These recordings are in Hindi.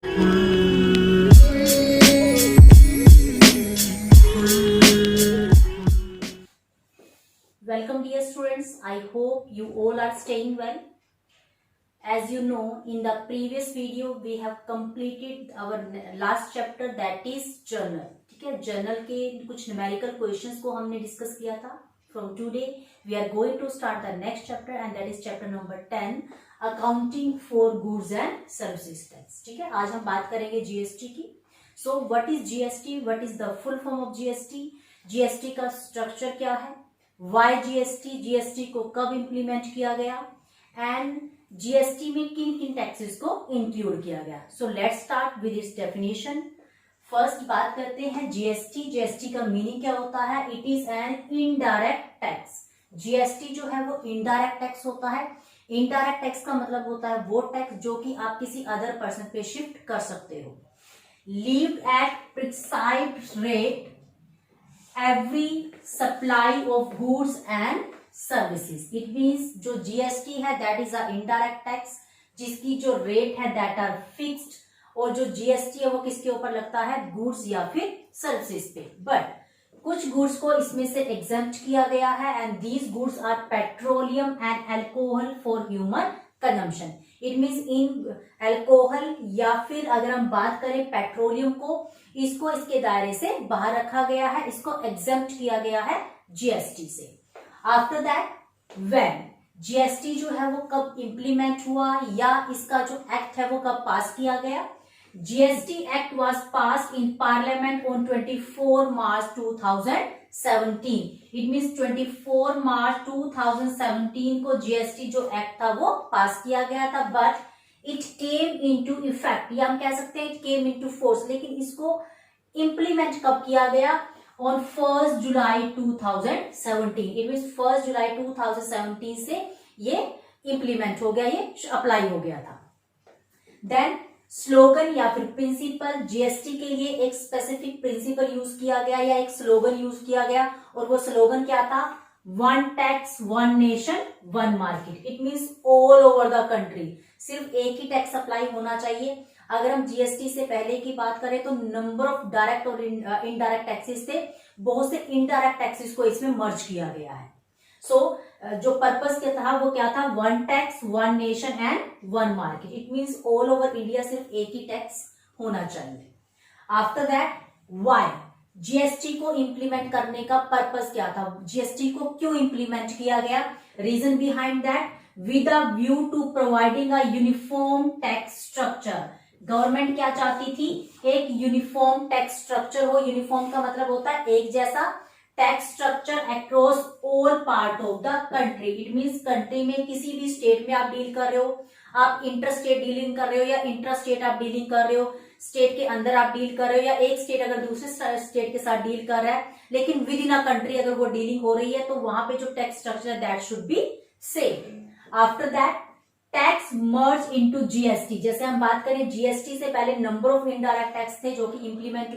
Welcome dear students, I hope you all are staying well. As you know, in the previous video we have completed our last chapter, that is journal. ठीक है, जर्नल के कुछ न्यूमेरिकल क्वेश्चंस को हमने डिस्कस किया था. From today we are going to start the next chapter and that is chapter number 10, accounting for goods and services tax. ठीक है, आज हम बात करेंगे जीएसटी की. So what is GST? What is the full form of GST? GST का स्ट्रक्चर क्या है? वाई जीएसटी को कब इंप्लीमेंट किया गया एंड जीएसटी में किन किन टैक्सेस को इंक्लूड किया गया. So let's start with its definition. First बात करते हैं जीएसटी का मीनिंग क्या होता है. It is an indirect tax. GST जो है वो इनडायरेक्ट टैक्स होता है. इनडायरेक्ट टैक्स का मतलब होता है वो टैक्स जो कि आप किसी अदर पर्सन पे शिफ्ट कर सकते हो. Levied at precised rate every supply of goods and services. It means जो GST है that is a indirect tax, जिसकी जो रेट है that are fixed, और जो GST है वो किसके ऊपर लगता है, गुड्स या फिर सर्विसेज पे. बट कुछ गुड्स को इसमें से एग्जेम्प्ट किया गया है and these goods are petroleum and alcohol for human consumption. It means in alcohol या फिर अगर हम बात करें पेट्रोलियम को, इसको इसके दायरे से बाहर रखा गया है, इसको एग्जेम्प्ट किया गया है जीएसटी से. आफ्टर दैट व्हेन जीएसटी जो है वो कब इंप्लीमेंट हुआ या इसका जो एक्ट है वो कब पास किया गया. GST act was passed in parliament on 24 March 2017. It means 24 मार्च 2017 को जीएसटी जो एक्ट था वो पास किया गया था. But it came into effect, या हम कह सकते हैं इट केम इनटू फोर्स, लेकिन इसको इंप्लीमेंट कब किया गया, ऑन 1 जुलाई 2017. इट मीन्स 1 जुलाई 2017 से ये इंप्लीमेंट हो गया, ये अप्लाई हो गया था. देन स्लोगन या फिर प्रिंसिपल, जीएसटी के लिए एक स्पेसिफिक प्रिंसिपल यूज किया गया या एक स्लोगन यूज किया गया, और वो स्लोगन क्या था, one tax one nation one market. It means all over the country सिर्फ एक ही टैक्स अप्लाई होना चाहिए. अगर हम जीएसटी से पहले की बात करें तो नंबर ऑफ डायरेक्ट और इनडायरेक्ट टैक्सेस थे, बहुत से इनडायरेक्ट टैक्सेस को इसमें मर्ज किया गया है. सो जो पर्पस क्या था वो क्या था, one tax one nation and one market. It means all over India सिर्फ एक ही टैक्स होना चाहिए. आफ्टर दैट वाई जीएसटी को इंप्लीमेंट करने का पर्पस क्या था, जीएसटी को क्यों इंप्लीमेंट किया गया. Reason behind that, with a view to providing a uniform tax structure. Government क्या चाहती थी, एक यूनिफॉर्म टैक्स स्ट्रक्चर हो. यूनिफॉर्म का मतलब होता है एक जैसा tax structure across all part of the country. It means country में किसी भी स्टेट में आप डील कर रहे हो, आप इंटर स्टेट डीलिंग कर रहे हो या इंटर स्टेट आप डीलिंग कर रहे हो, स्टेट के अंदर आप डील कर रहे हो या एक स्टेट अगर दूसरे स्टेट के साथ डील कर रहा है, लेकिन विद इन अ कंट्री अगर वो डीलिंग हो रही है तो वहां पे जो टैक्स स्ट्रक्चर है that should be same. After that tax merge into GST. जैसे हम बात करें जीएसटी से पहले नंबर ऑफ इनडायरेक्ट टैक्स थे जो कि इंप्लीमेंट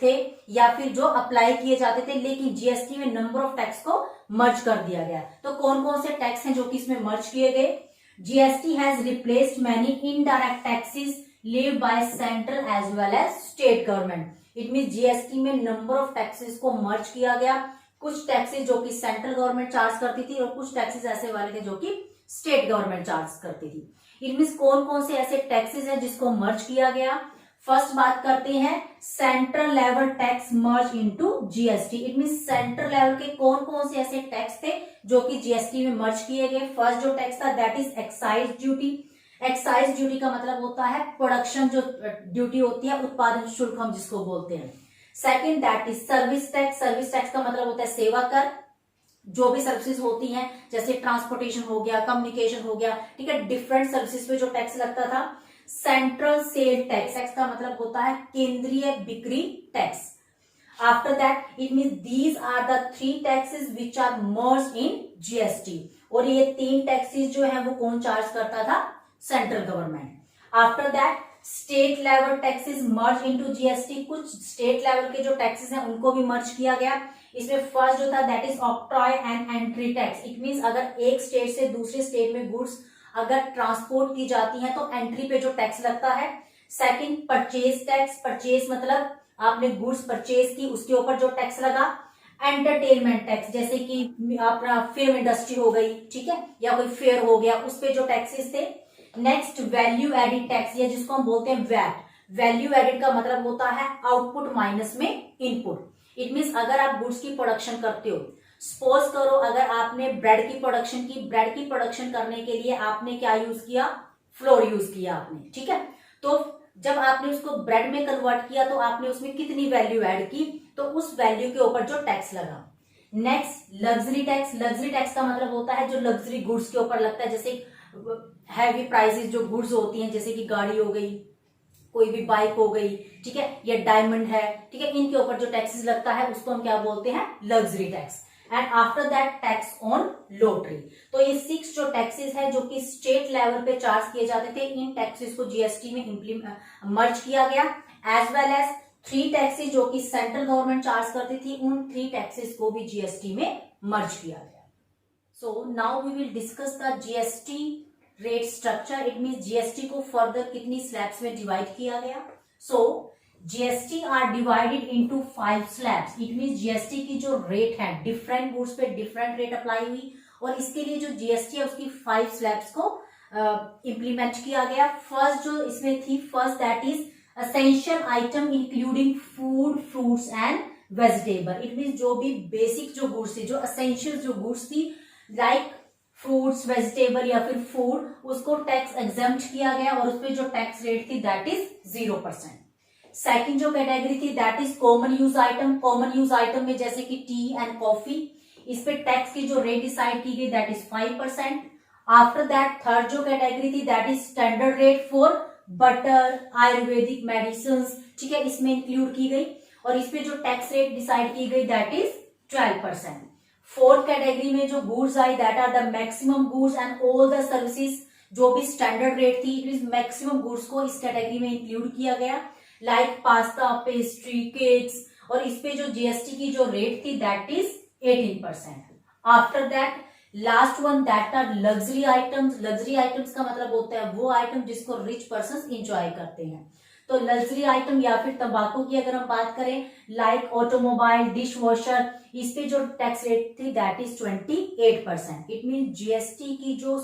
थे या फिर जो अप्लाई किए जाते थे, लेकिन जीएसटी में नंबर ऑफ टैक्स को मर्ज कर दिया गया. तो कौन कौन से टैक्स हैं जो कि इसमें मर्ज किए गए. GST has replaced many indirect taxes levied by central as well as state government. It mean GST में नंबर ऑफ टैक्सेस को मर्ज किया गया. कुछ टैक्सेस जो कि सेंट्रल गवर्नमेंट चार्ज करती थी और कुछ टैक्सेस ऐसे वाले थे जो कि स्टेट गवर्नमेंट चार्ज करती थी. इट मीन्स कौन कौन से ऐसे टैक्सेस हैं जिसको मर्ज किया गया. फर्स्ट बात करते हैं central level tax merge into GST. It mean central level के कौन कौन से ऐसे टैक्स थे जो कि जीएसटी में मर्ज किए गए. फर्स्ट जो टैक्स था that is excise duty. Excise duty का मतलब होता है प्रोडक्शन जो ड्यूटी होती है, उत्पादन शुल्क हम जिसको बोलते हैं. Second that is service tax. Service tax का मतलब होता है सेवा कर. जो भी सर्विसेज होती हैं जैसे ट्रांसपोर्टेशन हो गया, कम्युनिकेशन हो गया, ठीक है, डिफरेंट सर्विसेज पे जो टैक्स लगता था. सेंट्रल सेल टैक्स, टैक्स का मतलब होता है केंद्रीय बिक्री tax. After that it means these are the 3 taxes which are merge in GST. और ये 3 टैक्सेस जो है वो कौन चार्ज करता था, central government. After that state level taxes merge into GST. कुछ स्टेट लेवल के जो टैक्सेस हैं उनको भी मर्ज किया गया. इसमें फर्स्ट जो था that is octroi and entry tax. It means अगर एक स्टेट से दूसरे स्टेट में गुड्स अगर ट्रांसपोर्ट की जाती है तो एंट्री पे जो टैक्स लगता है. सेकंड परचेज टैक्स, परचेज मतलब आपने गुड्स परचेज की उसके ऊपर जो टैक्स लगा। एंटरटेनमेंट टैक्स, जैसे कि अपना फिल्म इंडस्ट्री हो गई, ठीक है, या कोई फेयर हो गया, उस पे जो टैक्सेस थे। नेक्स्ट वैल्यू एडिड टैक्स, या जिसको हम बोलते हैं वैट। वैल्यू एडिड का मतलब होता है आउटपुट माइनस में इनपुट। इट मीन्स अगर आप गुड्स की प्रोडक्शन करते हो, सपोज करो अगर आपने ब्रेड की प्रोडक्शन की, ब्रेड की प्रोडक्शन करने के लिए आपने क्या यूज किया, फ्लोर यूज किया आपने, ठीक है। तो जब आपने उसको ब्रेड में कन्वर्ट किया तो आपने उसमें कितनी वैल्यू ऐड की, तो उस वैल्यू के ऊपर जो टैक्स लगा। Next luxury tax. Luxury tax का मतलब होता है जो लग्जरी गुड्स के ऊपर लगता है, जैसे हैवी प्राइसेस जो गुड्स होती हैं, जैसे कि गाड़ी हो गई, कोई भी बाइक हो गई, ठीक है, या डायमंड है, ठीक है, इनके ऊपर जो टैक्सेस लगता है उसको हम क्या बोलते हैं, luxury tax. And after that tax on lottery. तो ये 6 जो टैक्सेस है जो कि स्टेट लेवल पे चार्ज किए जाते थे, इन टैक्सेस को जीएसटी में मर्ज किया गया। एज वेल एज 3 टैक्सेस जो कि सेंट्रल गवर्नमेंट चार्ज करती थी, उन 3 टैक्सेस को भी जीएसटी में मर्ज किया गया। So now we will discuss the GST rate structure. It mean GST को फर्दर कितनी स्लैब्स में डिवाइड किया गया। So GST are divided into 5 slabs. It mean GST की जो रेट है, डिफरेंट गुड्स पे डिफरेंट रेट अप्लाई हुई, और इसके लिए जो जीएसटी है उसकी 5 स्लैब्स को इंप्लीमेंट किया गया। फर्स्ट जो इसमें थी, first that is essential item including food, fruits and vegetable. It mean जो भी बेसिक जो गुड्स थी, जो असेंशियल जो गुड्स थी, लाइक फ्रूट्स, वेजिटेबल या फिर फूड, उसको टैक्स एग्जेम्प्ट किया गया और उस पर जो टैक्स रेट थी दैट इज 0%। सेकंड जो कैटेगरी थी that is common use item. Common use item में जैसे कि टी एंड कॉफी, इस पे टैक्स की जो रेट डिसाइड की गई that is 5%। After that third जो कैटेगरी थी that is standard rate for butter, Ayurvedic medicine, ठीक है, इसमें इंक्लूड की गई और इस पे जो टैक्स रेट डिसाइड की गई दैट इज 12%। फोर्थ कैटेगरी में जो गुड्स आई that are the maximum goods and all the services, जो भी स्टैंडर्ड रेट थी, इट इज मैक्सिमम गुड्स को इस कैटेगरी में इंक्लूड किया गया, लाइक पास्ता, पेस्ट्री, केक्स, और इस पे जो जीएसटी की जो रेट थी that is 18%। After that last one that are luxury items. Luxury items का मतलब होता है वो आइटम जिसको रिच पर्सन एंजॉय करते हैं। तो लग्जरी आइटम या फिर तंबाकू की अगर हम बात करें, लाइक ऑटोमोबाइल, डिश वॉशर, इस पे जो टैक्स रेट थी that is 28%। It mean GST की जो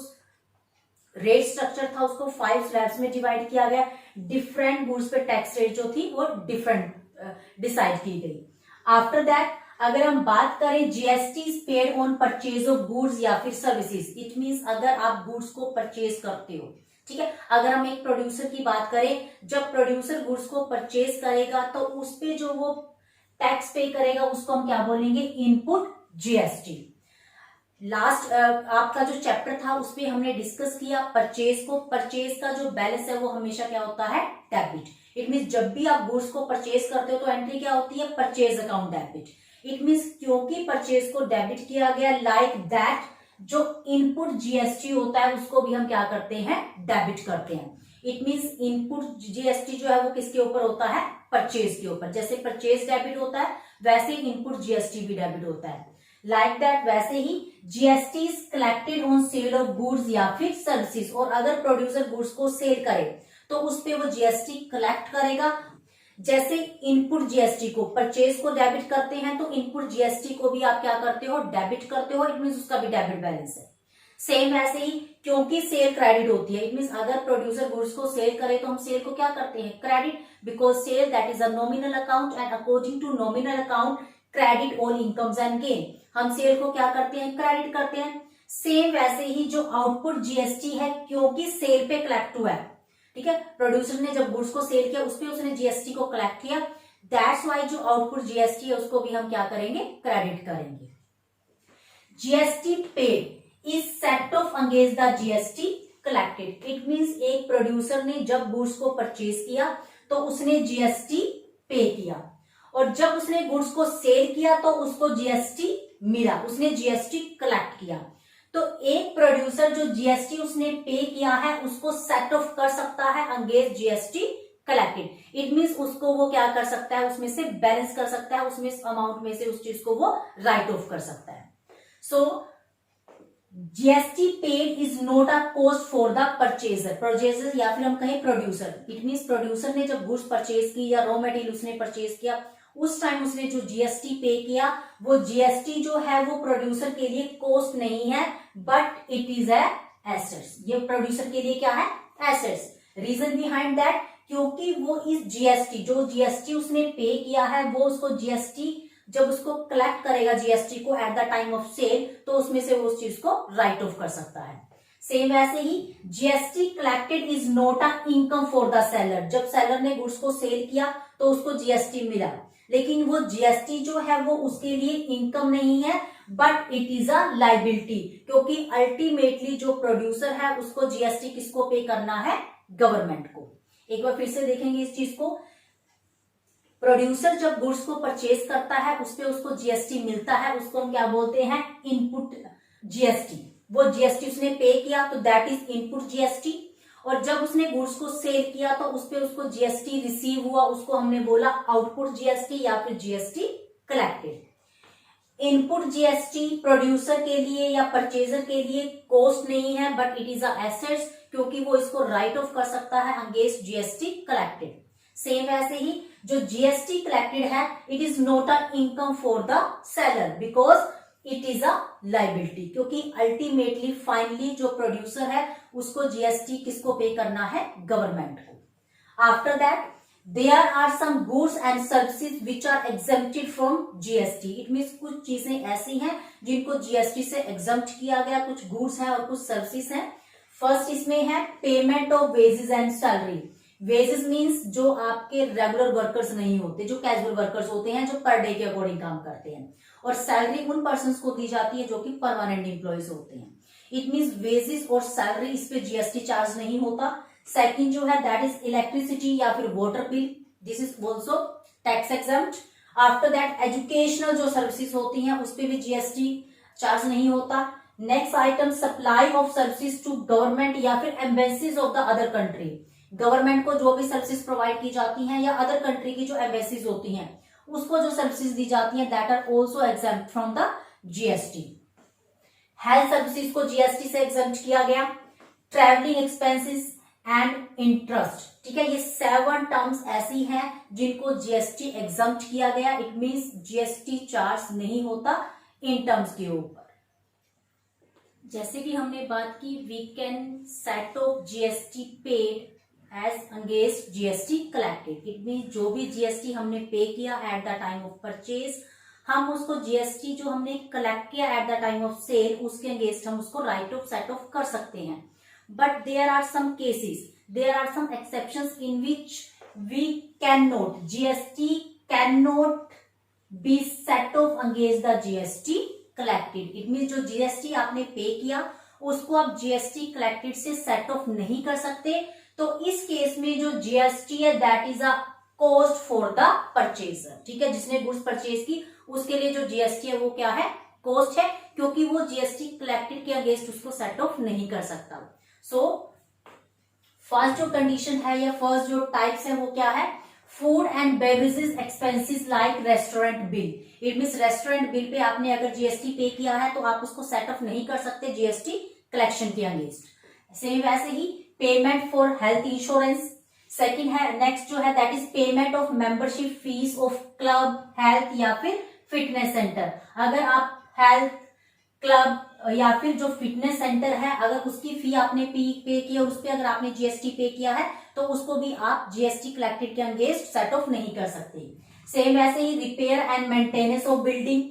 रेट स्ट्रक्चर था उसको 5 स्लैब्स में डिवाइड किया गया। डिफरेंट गुड्स पे टैक्स रेट जो थी वो डिफरेंट डिसाइड की गई। आफ्टर दैट अगर हम बात करें GST is paid on purchase of goods या फिर सर्विसेज। इट मीन्स अगर आप गुड्स को परचेज करते हो, ठीक है, अगर हम एक प्रोड्यूसर की बात करें, जब प्रोड्यूसर गुड्स को परचेज करेगा तो उस पे जो वो टैक्स पे करेगा उसको हम क्या बोलेंगे, इनपुट जीएसटी। लास्ट आपका जो चैप्टर था उसपे हमने डिस्कस किया परचेज को। परचेज का जो बैलेंस है वो हमेशा क्या होता है, डेबिट। इट मीन्स जब भी आप गुड्स को परचेज करते हो तो एंट्री क्या होती है, purchase account debit. It means क्योंकि परचेज को डेबिट किया गया, लाइक दैट जो इनपुट जीएसटी होता है उसको भी हम क्या करते हैं, डेबिट करते हैं। इट मीन्स इनपुट जीएसटी जो है वो किसके ऊपर होता है, परचेज के ऊपर। जैसे परचेज डेबिट होता है वैसे ही इनपुट जीएसटी भी डेबिट होता है। लाइक दैट वैसे ही GST is collected on sale of goods या फिर सर्विसेज। और अगर प्रोड्यूसर गुड्स को सेल करे तो उस पे वो जीएसटी कलेक्ट करेगा। जैसे इनपुट जीएसटी को, परचेज को डेबिट करते हैं तो इनपुट जीएसटी को भी आप क्या करते हो, डेबिट करते हो। इट मीन्स उसका भी डेबिट बैलेंस है। सेम वैसे ही क्योंकि सेल क्रेडिट होती है, इट मीन्स अगर प्रोड्यूसर गुड्स को सेल करे तो हम सेल को क्या करते हैं, credit, because sale that is a nominal account and according to nominal account credit all incomes and gain. हम सेल को क्या करते हैं, क्रेडिट करते हैं। सेम वैसे ही जो आउटपुट जीएसटी है क्योंकि सेल पे कलेक्ट हुआ है, ठीक है, प्रोड्यूसर ने जब गुड्स को सेल किया उस पे उसने जीएसटी को कलेक्ट किया, दैट्स वाई जो आउटपुट जीएसटी है उसको भी हम क्या करेंगे, क्रेडिट करेंगे। GST paid is set of against the GST collected. It means एक प्रोड्यूसर ने जब गुड्स को परचेज किया तो उसने जीएसटी पे किया, और जब उसने गुड्स को सेल किया तो उसको जीएसटी मिला, उसने जीएसटी कलेक्ट किया। तो एक प्रोड्यूसर जो जीएसटी उसने पे किया है उसको सेट ऑफ कर सकता है against GST collected. It means उसको वो क्या कर सकता है, उसमें से बैलेंस कर सकता है, उसमें अमाउंट में से उस चीज को वो राइट ऑफ कर सकता है। So GST paid is not a cost for the purchaser या फिर हम कहें प्रोड्यूसर। इट मीन्स प्रोड्यूसर ने जब गुड्स परचेज की या रॉ मटेरियल उसने परचेज किया, उस टाइम उसने जो जीएसटी पे किया, वो जीएसटी जो है वो प्रोड्यूसर के लिए कॉस्ट नहीं है, but it is a assets. ये प्रोड्यूसर के लिए क्या है? एसेट्स। रीजन बिहाइंड दैट, क्योंकि वो इस जीएसटी, जो जीएसटी उसने पे किया है, वो उसको जीएसटी जब उसको कलेक्ट करेगा जीएसटी को at the time of sale, तो उसमें से वो उस चीज को राइट ऑफ कर सकता है। सेम वैसे ही GST collected is not a income for the seller. जब सेलर ने गुड्स को सेल किया तो उसको जीएसटी मिला, लेकिन वो जीएसटी जो है वो उसके लिए इनकम नहीं है, but it is a liability, क्योंकि अल्टीमेटली जो प्रोड्यूसर है उसको जीएसटी किसको पे करना है? गवर्नमेंट को। एक बार फिर से देखेंगे इस चीज को। प्रोड्यूसर जब गुड्स को परचेज करता है, उस पे उसको जीएसटी मिलता है, उसको हम क्या बोलते हैं? Input GST. वो जीएसटी उसने पे किया तो दैट इज इनपुट जीएसटी। और जब उसने गुड्स को सेल किया तो उस पे उसको जीएसटी रिसीव हुआ, उसको हमने बोला आउटपुट जीएसटी या फिर GST collected. Input GST producer के लिए या परचेजर के लिए कॉस्ट नहीं है, but it is a assets, क्योंकि वो इसको राइट ऑफ कर सकता है अगेंस्ट जीएसटी कलेक्टेड। सेम वैसे ही जो जीएसटी कलेक्टेड है, it is not a income for the seller because it is a liability, क्योंकि अल्टीमेटली फाइनली जो प्रोड्यूसर है उसको जीएसटी किसको पे करना है? गवर्नमेंट को। After that there are some goods and services which are exempted from GST. It means कुछ चीजें ऐसी हैं जिनको जीएसटी से एग्जम्प्ट किया गया, कुछ गुड्स हैं और कुछ सर्विसेज हैं। फर्स्ट इसमें है payment of wages and salary. Wages means जो आपके रेगुलर वर्कर्स नहीं होते, जो कैजुअल वर्कर्स होते हैं, जो पर डे के अकॉर्डिंग काम करते हैं। और सैलरी उन पर्सन्स को दी जाती है जो कि परमानेंट एम्प्लॉयज होते हैं। इट मीन्स वेजेस और सैलरी, इस पे जीएसटी चार्ज नहीं होता। सेकंड जो है दैट इज इलेक्ट्रिसिटी या फिर water bill, this is also tax exempt. After that educational जो सर्विसेज होती हैं उस पे भी जीएसटी चार्ज नहीं होता। Next item supply of services to government या फिर embassies of the other country. Government को जो भी सर्विसेज प्रोवाइड की जाती हैं या अदर कंट्री की जो एम्बेसीज होती हैं उसको जो सर्विसेज दी जाती हैं that are also exempt from the GST. Health services को जीएसटी से एग्जेम्प्ट किया गया। ट्रैवलिंग एक्सपेंसेस एंड इंटरेस्ट, ठीक है, ये 7 टर्म्स ऐसी हैं जिनको जीएसटी एग्जेम्प्ट किया गया। इट मींस जीएसटी चार्ज नहीं होता इन टर्म्स के ऊपर। जैसे कि हमने बात की, we can set off GST paid as against GST collected. It mean जो भी जीएसटी हमने पे किया at the time of purchase, हम उसको जीएसटी जो हमने कलेक्ट किया at the time of sale, उसके अगेंस्ट हम उसको राइट ऑफ सेट ऑफ कर सकते हैं। But there are some cases, there are some exceptions in which we can not, GST can not be set of against the GST collected. It mean जो जीएसटी आपने पे किया उसको आप जीएसटी कलेक्टेड से सेट ऑफ नहीं कर सकते। तो इस केस में जो जीएसटी है that is a cost for the purchaser, ठीक है, जिसने गुड्स परचेज की उसके लिए जो जीएसटी है वो क्या है? कॉस्ट है, क्योंकि वो जीएसटी कलेक्टेड के अगेंस्ट उसको सेट ऑफ नहीं कर सकता। सो फर्स्ट जो कंडीशन है या फर्स्ट जो टाइप्स है वो क्या है? Food and beverages expenses like restaurant bill. It means restaurant bill pay आपने अगर जीएसटी पे किया है तो आप उसको सेट ऑफ नहीं कर सकते जीएसटी कलेक्शन के अगेंस्ट। सेम वैसे ही payment for health insurance. Second है, नेक्स्ट जो है that is payment of membership fees of club, health या फिर फिटनेस सेंटर। अगर आप हेल्थ क्लब या फिर जो फिटनेस सेंटर है, अगर उसकी फी आपने पे की और उस पर अगर आपने जीएसटी पे किया है तो उसको भी आप जीएसटी कलेक्टेड के अगेंस्ट सेट ऑफ नहीं कर सकते। सेम वैसे ही repair and maintenance of building.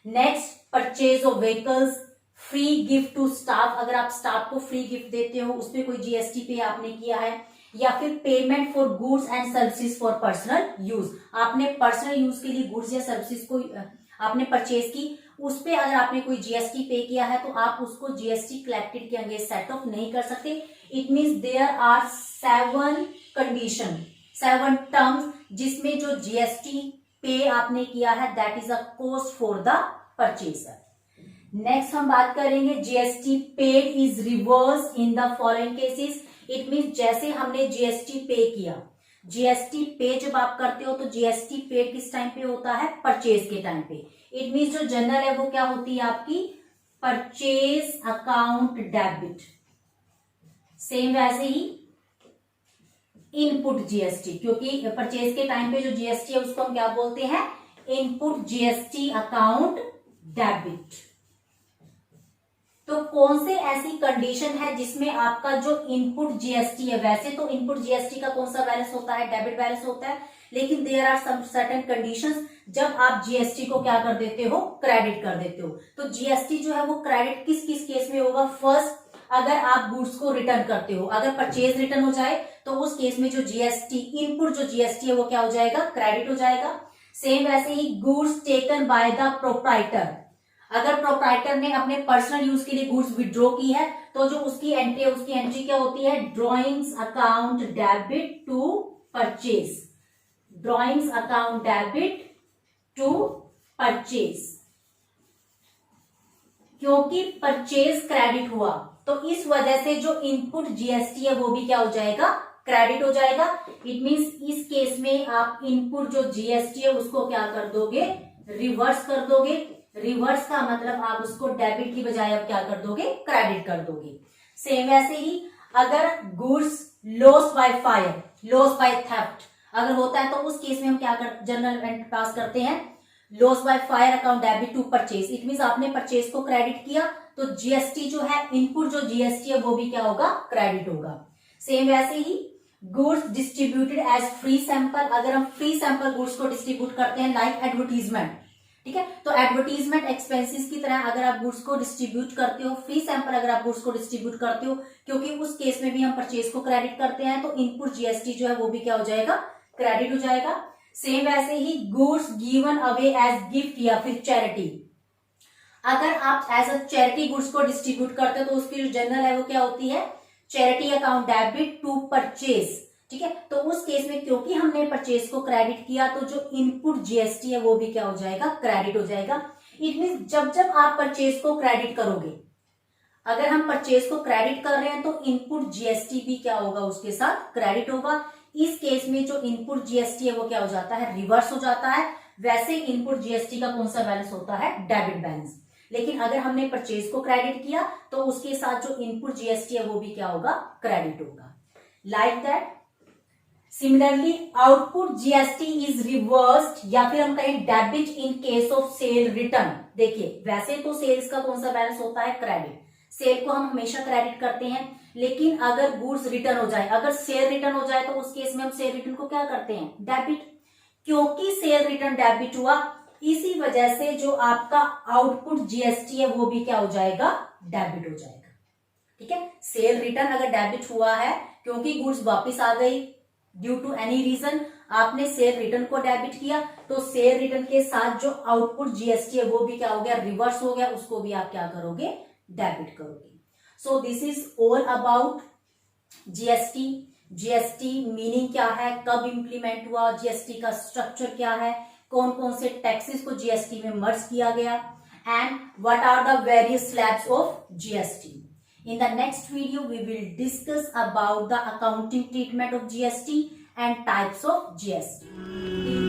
Next purchase of vehicles, free gift to staff, अगर आप स्टाफ को फ्री गिफ्ट देते हो उस पर कोई जीएसटी पे आपने किया है। या फिर payment for goods and services for personal use, आपने पर्सनल यूज के लिए गुड्स या सर्विसेज को आपने परचेज की, उस पे अगर आपने कोई जीएसटी पे किया है तो आप उसको जीएसटी कलेक्टेड के अगेंस्ट सेट ऑफ नहीं कर सकते। It means there are 7 condition, 7 terms जिसमें जो जीएसटी पे आपने किया है that is a cost for the purchaser. Next हम बात करेंगे GST paid is reverse in the following cases. It means जैसे हमने जीएसटी पे किया, जीएसटी पे जब आप करते हो तो जीएसटी पेड किस टाइम पे होता है? परचेज के टाइम पे। इट मीन्स जो जनरल है वो क्या होती है आपकी? Purchase account debit. सेम वैसे ही इनपुट जीएसटी, क्योंकि परचेज के टाइम पे जो जीएसटी है उसको हम क्या बोलते हैं, इनपुट जीएसटी अकाउंट डेबिट। तो कौन से ऐसी कंडीशन है जिसमें आपका जो इनपुट जीएसटी है, वैसे तो इनपुट जीएसटी का कौन सा बैलेंस होता है, डेबिट बैलेंस होता है, लेकिन there are some certain conditions जब आप जीएसटी को क्या कर देते हो, क्रेडिट कर देते हो। तो जीएसटी जो है वो क्रेडिट किस किस केस में होगा, फर्स्ट अगर आप गुड्स को रिटर्न करते हो, अगर परचेज रिटर्न हो जाए तो उस केस में जो जीएसटी इनपुट जो जीएसटी है वो क्या हो जाएगा, क्रेडिट हो जाएगा। सेम वैसे ही goods taken by the proprietor, अगर प्रोप्राइटर ने अपने पर्सनल यूज के लिए गुड्स विड्रॉ की है तो जो उसकी एंट्री क्या होती है, drawings account debit to purchase, drawings account debit to purchase. क्योंकि परचेज क्रेडिट हुआ तो इस वजह से जो इनपुट जीएसटी है वो भी क्या हो जाएगा, क्रेडिट हो जाएगा। इट मींस इस केस में आप इनपुट जो जीएसटी है उसको क्या कर दोगे, रिवर्स कर दोगे। रिवर्स का मतलब आप उसको डेबिट की बजाय आप क्या कर दोगे, क्रेडिट कर दोगे। सेम वैसे ही अगर goods loss by fire, loss by theft अगर होता है तो उस केस में हम क्या कर, जर्नल एंट्री पास करते हैं, loss by fire account debit to purchase. It means आपने परचेज को क्रेडिट किया तो जीएसटी जो है, इनपुट जो जीएसटी है वो भी क्या होगा, क्रेडिट होगा। सेम वैसे ही goods distributed as free sample, अगर हम फ्री सैंपल गुड्स को डिस्ट्रीब्यूट करते हैं लाइक एडवर्टीजमेंट, ठीक है, तो एडवर्टीजमेंट एक्सपेंसेस की तरह अगर आप गुड्स को डिस्ट्रीब्यूट करते हो, फ्री सैंपल अगर आप गुड्स को डिस्ट्रीब्यूट करते हो, क्योंकि उस केस में भी हम परचेज को क्रेडिट करते हैं तो इनपुट जीएसटी जो है वो भी क्या हो जाएगा, क्रेडिट हो जाएगा। सेम वैसे ही goods given away as gift या फिर चैरिटी, अगर आप एज अ चैरिटी गुड्स को डिस्ट्रीब्यूट करते हो तो उसकी जो जर्नल है वो क्या होती है, charity account debit to purchase, ठीक है। तो उस केस में क्योंकि हमने परचेज को क्रेडिट किया तो जो इनपुट जीएसटी है वो भी क्या हो जाएगा, क्रेडिट हो जाएगा। इट मींस जब जब आप परचेज को क्रेडिट करोगे, अगर हम परचेज को क्रेडिट कर रहे हैं तो इनपुट जीएसटी भी क्या होगा, उसके साथ क्रेडिट होगा। इस केस में जो इनपुट जीएसटी है वो क्या हो जाता है, रिवर्स हो जाता है। वैसे इनपुट जीएसटी का कौन सा बैलेंस होता है, डेबिट बैलेंस। लेकिन अगर हमने परचेज को क्रेडिट किया तो उसके साथ जो इनपुट जीएसटी है वो भी क्या होगा, क्रेडिट होगा। Like that similarly output GST is reversed या फिर हम कहें debit in case of cell return. देखिए वैसे तो सेल्स का कौन सा बैलेंस होता है, क्रेडिट, सेल को हम हमेशा क्रेडिट करते हैं। लेकिन अगर गुड्स रिटर्न हो जाए, अगर सेल रिटर्न हो जाए तो उस केस में हम सेल रिटर्न को क्या करते हैं, डेबिट। क्योंकि सेल रिटर्न डेबिट हुआ इसी वजह से जो आपका आउटपुट जीएसटी है वो भी क्या हो जाएगा, डेबिट हो जाएगा, ठीक है। सेल रिटर्न अगर डेबिट हुआ है क्योंकि गुड्स वापस आ गई ड्यू टू एनी रीजन, आपने सेल रिटर्न को डेबिट किया तो सेल रिटर्न के साथ जो आउटपुट जीएसटी है वो भी क्या हो गया, रिवर्स हो गया, उसको भी आप क्या करोगे, डेबिट करोगे। So this is all about GST. GST meaning क्या है, कब इंप्लीमेंट हुआ, जीएसटी का स्ट्रक्चर क्या है, कौन कौन से टैक्सेस को जीएसटी में मर्ज किया गया, and what are the various slabs of GST. In the next video, we will discuss about the accounting treatment of GST and types of GST.